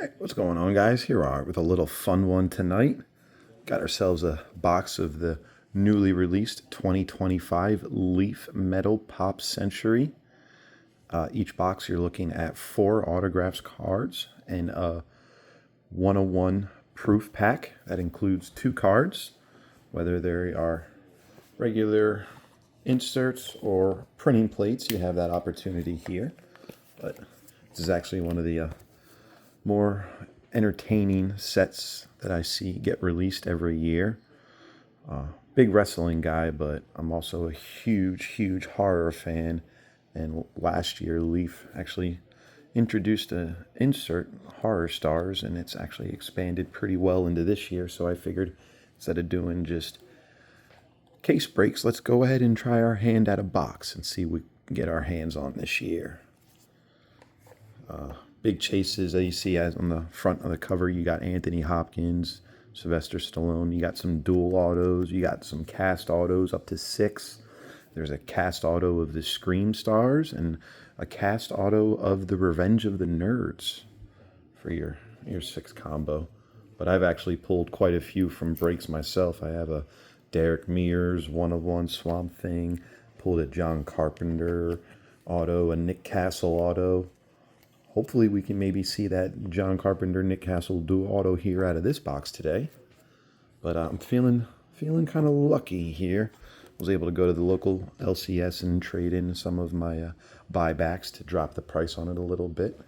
Hey, what's going on, guys? Here we are with a little fun one tonight. Got ourselves a box of the newly released 2025 Leaf Metal Pop Century. Each box you're looking at 4 autographs cards and a 101 proof pack that includes 2 cards, whether they are regular inserts or printing plates. You have that opportunity here, but this is actually one of the more entertaining sets that I see get released every year. Big wrestling guy, but I'm also a huge horror fan. And last year, Leaf actually introduced a insert Horror Stars, and it's actually expanded pretty well into this year. So I figured instead of doing just case breaks, let's go ahead and try our hand at a box and see what we can get our hands on this year. Big chases that you see as on the front of the cover. You got Anthony Hopkins, Sylvester Stallone. You got some dual autos. You got some cast autos up to 6. There's a cast auto of the Scream Stars and a cast auto of the Revenge of the Nerds for your 6 combo. But I've actually pulled quite a few from breaks myself. I have a Derek Mears, 101 Swamp Thing. Pulled a John Carpenter auto, a Nick Castle auto. Hopefully we can maybe see that John Carpenter, Nick Castle dual auto here out of this box today. But I'm feeling kind of lucky here. I was able to go to the local LCS and trade in some of my buybacks to drop the price on it a little bit.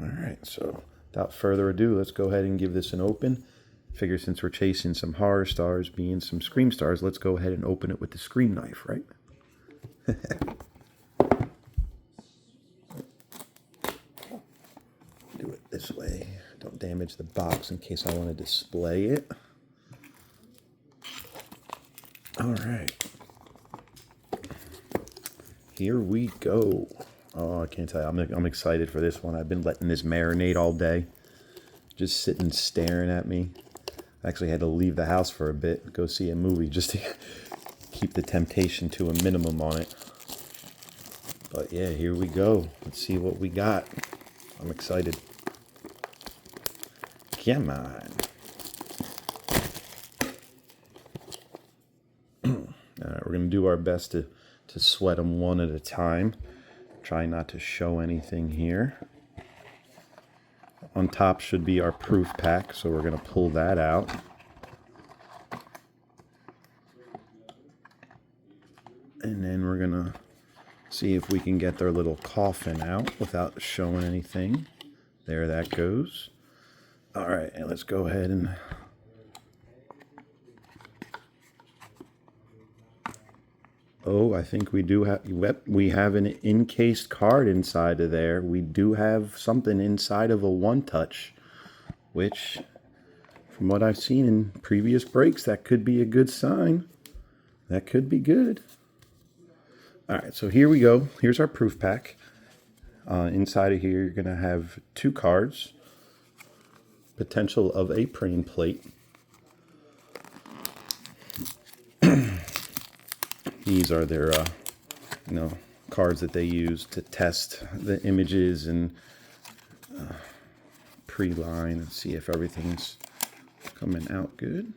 All right, so without further ado, let's go ahead and give this an open. Figure since we're chasing some Horror Stars, being some Scream Stars, let's go ahead and open it with the Scream knife, right? Do it this way. Don't damage the box in case I want to display it. All right. Here we go. Oh, I can't tell you. I'm excited for this one. I've been letting this marinate all day. Just sitting staring at me. I actually had to leave the house for a bit, go see a movie just to keep the temptation to a minimum on it. But yeah, here we go. Let's see what we got. I'm excited. Come on. All right, we're going to do our best to sweat them one at a time. Try not to show anything here. On top should be our proof pack, so we're going to pull that out. And then we're going to see if we can get their little coffin out without showing anything. There that goes. All right, and let's go ahead and I think we do have an encased card inside of there. We do have something inside of a one-touch, which, from what I've seen in previous breaks, that could be a good sign. That could be good. All right, so here we go. Here's our proof pack. Inside of here, you're going to have 2 cards. Potential of a printing plate. These are their, cards that they use to test the images and pre-line and see if everything's coming out good.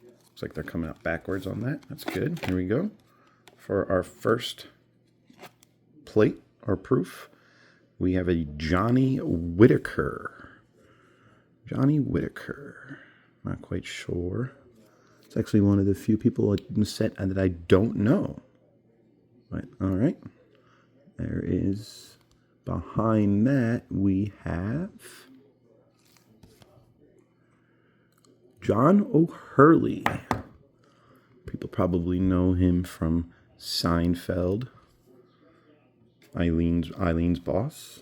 Looks like they're coming out backwards on that. That's good. Here we go. For our first plate or proof, we have a Johnny Whitaker. Johnny Whitaker. Not quite sure. It's actually one of the few people in the set that I don't know. But, all right. There is, behind that, we have John O'Hurley. People probably know him from Seinfeld. Eileen's boss.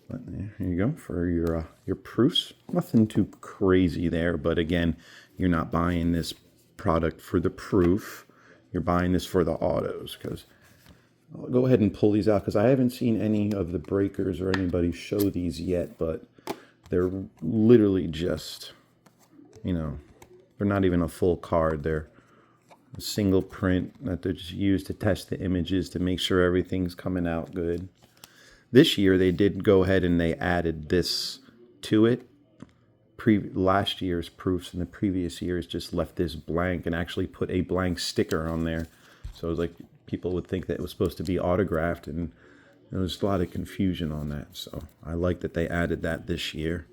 But here you go for your proofs. Nothing too crazy there, but again, you're not buying this product for the proof. You're buying this for the autos. Because I'll go ahead and pull these out because I haven't seen any of the breakers or anybody show these yet, but they're literally just, they're not even a full card. They're a single print that they just use to test the images to make sure everything's coming out good. This year they did go ahead and they added this to it. Last year's proofs and the previous years just left this blank and actually put a blank sticker on there. So it was like people would think that it was supposed to be autographed, and there was a lot of confusion on that. So I like that they added that this year.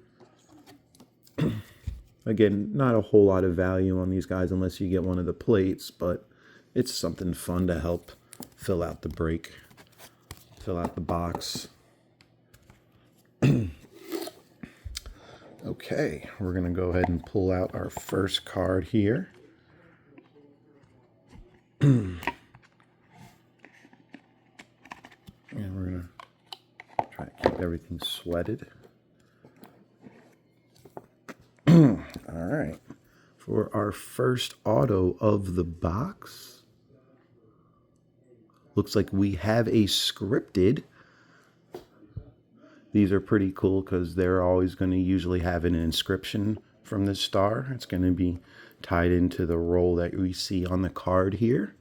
Again, not a whole lot of value on these guys unless you get one of the plates, but it's something fun to help fill out the break, fill out the box. Okay, we're going to go ahead and pull out our first card here. And we're going to try to keep everything sweated. All right. For our first auto of the box, looks like we have a scripted. These are pretty cool because they're always going to usually have an inscription from the star. It's going to be tied into the roll that we see on the card here.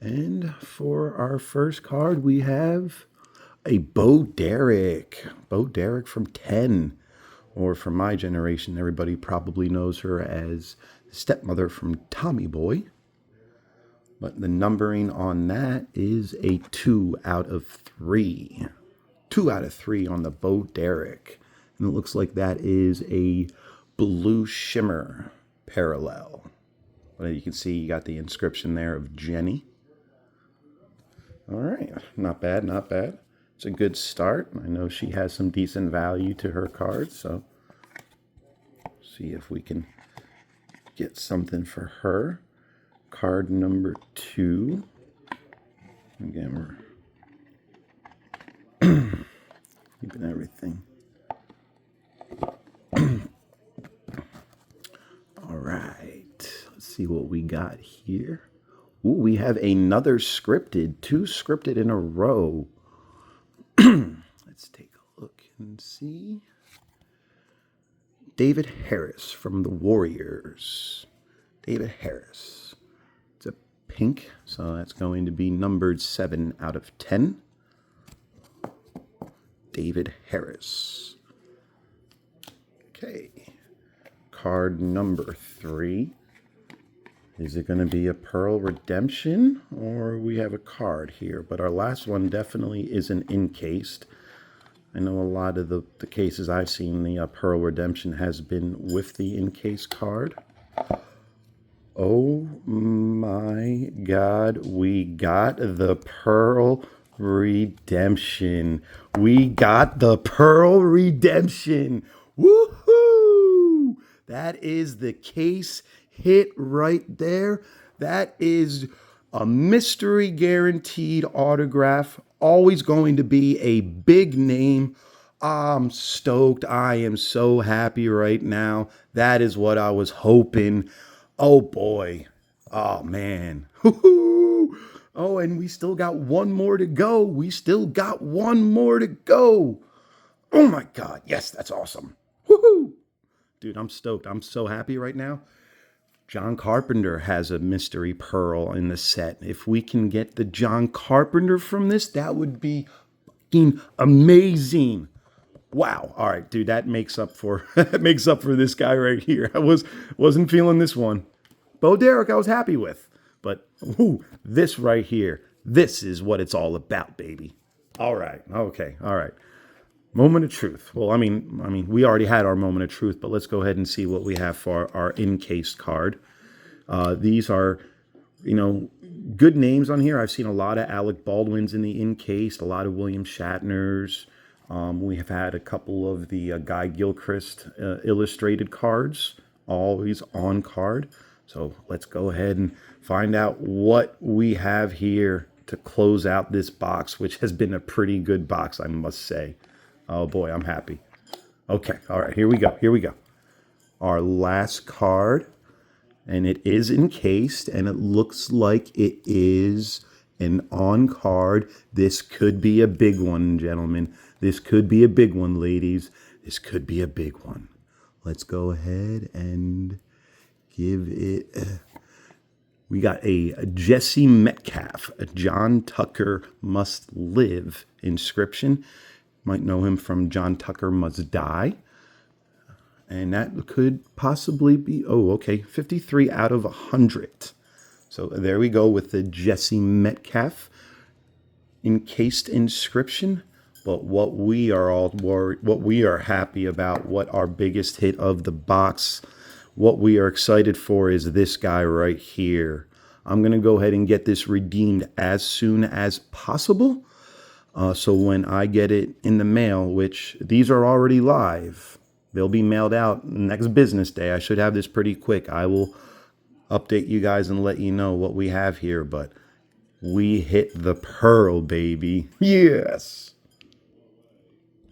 And for our first card, we have a Bo Derek. Bo Derek from 10. Or from my generation, everybody probably knows her as stepmother from Tommy Boy. But the numbering on that is a 2 out of 3. 2 out of 3 on the Bo Derek. And it looks like that is a blue shimmer parallel. Well, you can see you got the inscription there of Jenny. All right, not bad, not bad. It's a good start. I know she has some decent value to her cards, so see if we can get something for her. Card number 2. Again, we're keeping everything. All right, let's see what we got here. Ooh, we have another scripted, 2 scripted in a row. Let's take a look and see. David Harris from the Warriors. David Harris. It's a pink, so that's going to be numbered 7 out of 10. David Harris. Okay. Card number 3. Is it going to be a Pearl Redemption, or we have a card here? But our last one definitely isn't encased. I know a lot of the cases I've seen, the Pearl Redemption has been with the encased card. Oh my God, we got the Pearl Redemption. We got the Pearl Redemption. Woohoo! That is the case hit right there. That is a mystery guaranteed autograph. Always going to be a big name. I'm stoked. I am so happy right now. That is what I was hoping. Oh boy. Oh man. Oh, and we still got one more to go. We still got one more to go. Oh my God. Yes, that's awesome. Woohoo! Dude, I'm stoked. I'm so happy right now. John Carpenter has a mystery pearl in the set. If we can get the John Carpenter from this, that would be fucking amazing. Wow. All right, dude, that makes up for this guy right here. I wasn't feeling this one. Bo Derek, I was happy with. But this right here, this is what it's all about, baby. All right. Okay. All right. Moment of truth. Well, I mean, we already had our moment of truth, but let's go ahead and see what we have for our encased card. These are, good names on here. I've seen a lot of Alec Baldwins in the encased, a lot of William Shatners. We have had a couple of the Guy Gilchrist illustrated cards, always on card. So let's go ahead and find out what we have here to close out this box, which has been a pretty good box, I must say. Oh boy, I'm happy. Okay, all right, here we go. Here we go. Our last card, and it is encased, and it looks like it is an on card. This could be a big one, gentlemen. This could be a big one, ladies. This could be a big one. Let's go ahead and give it We got a Jesse Metcalf, a John Tucker Must Live inscription. Might know him from John Tucker Must Die. And that could possibly be, 53 out of 100. So there we go with the Jesse Metcalf encased inscription. But what we are happy about, what our biggest hit of the box, what we are excited for is this guy right here. I'm going to go ahead and get this redeemed as soon as possible. So when I get it in the mail, which these are already live, they'll be mailed out next business day. I should have this pretty quick. I will update you guys and let you know what we have here. But we hit the pearl, baby. Yes.